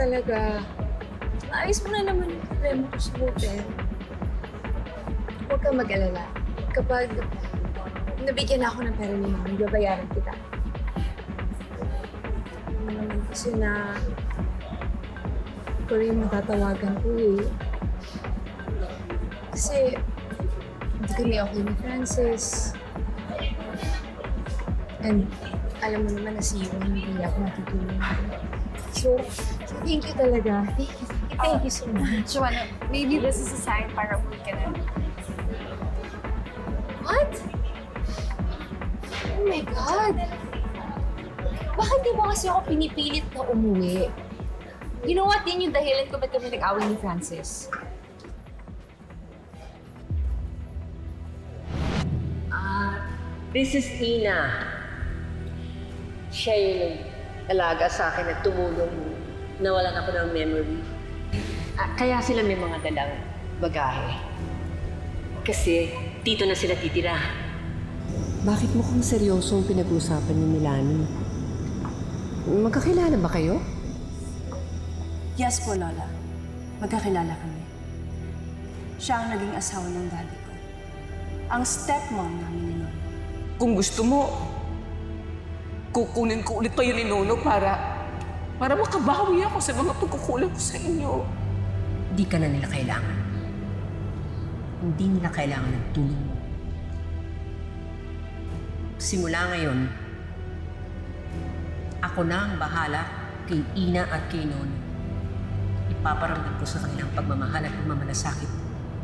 talaga. Maayos mo na naman yung problema ko sa hotel. Huwag kang mag-alala. Kapag nabigyan ako ng pera ni Mami, babayaran kita. Ano naman kasi na ikaw rin matatawagan ko eh. Kasi hindi kami okay ni Francis. And alam mo naman na si Yuan hindi ako matutulungan. So, thank you talaga. Thank you so much. Joanna, maybe this is a sign para umuwi ka na. What? Oh my God! Bakit di mo kasi ako pinipilit na umuwi? You know what? Yan yung dahilan ko ba't kami nag-away ni Francis. This is Ina. Siya yung alaga sa akin at tumulong. Nawalan ako ng memory. Kaya sila may mga dalang bagahe. Kasi dito na sila titira. Bakit mukhang seryoso ang pinag-uusapan ni Milani? Magkakilala ba kayo? Yes po, Lola. Magkakilala kami. Siya ang naging asawa ng daddy ko. Ang stepmom namin ni Lola. Kung gusto mo, kukunin ko ulit kayo ni Nono para makabawi ako sa mga pagkukulang ko sa inyo. Hindi ka na nila kailangan. Hindi nila kailangan ng tulong mo. Simula ngayon, ako na ang bahala kay Ina at kay Nono. Ipaparamdam ko sa kanilang pagmamahal at pagmamalasakit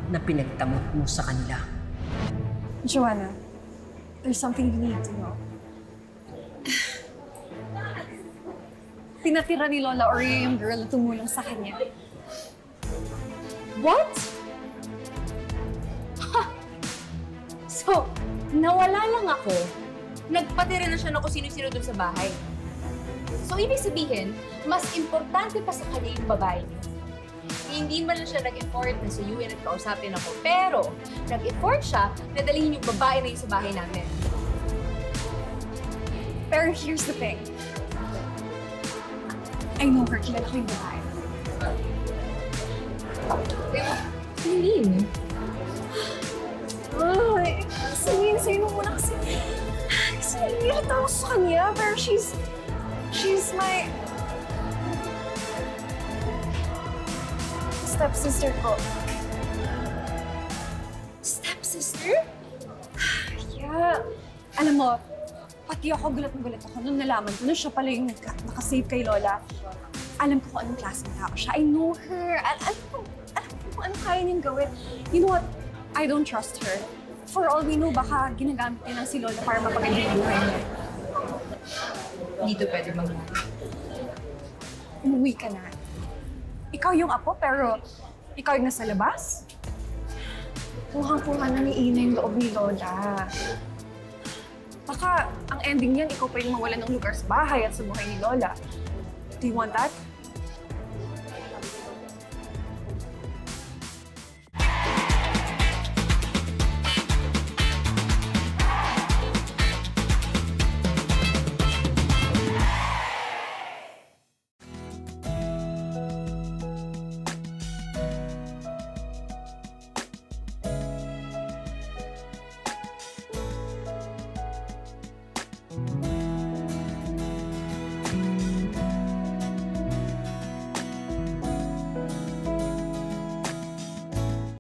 na pinagtamot mo sa kanila. Joanna, there's something you need to know. Tinatira ni Lola Oria yung girl na tumulong sa kanya. What? Ha! So, nawala lang ako. Nagpatira na siya ng kung sino-sino doon sa bahay. So, ibig sabihin, mas importante pa sa kanya yung babae niya. Hindi man lang siya nag-effort na sa UN at kausapin ako. Pero, nag-effort siya na dalhin yung babae na yun sa bahay namin. Pero here's the thing. I know her. Kilala ko yung babae. What do you mean? Ay, sabihin sa'yo mo muna kasi nililita ako sa kanya, pero she's my stepsister ko. Stepsister? Yeah. Alam mo, pati ako gulat ako nung nalaman ko na siya pala yung nakasave kay Lola. Alam ko kung anong klase ng tao siya. I know her. Alam ko kung anong kaya niyang gawin. You know what? I don't trust her. For all we know, baka ginagamit niya lang si Lola para mapaganda yung buhay niya. Hindi to pwede mangyari. Umuwi ka na. Ikaw yung apo, pero ikaw yung nasa labas? Kuhang-kuha na ni Ina yung loob ni Lola. Baka ang ending niyan, ikaw pa yung mawalan ng lugar sa bahay at sa buhay ni Lola. Do you want that?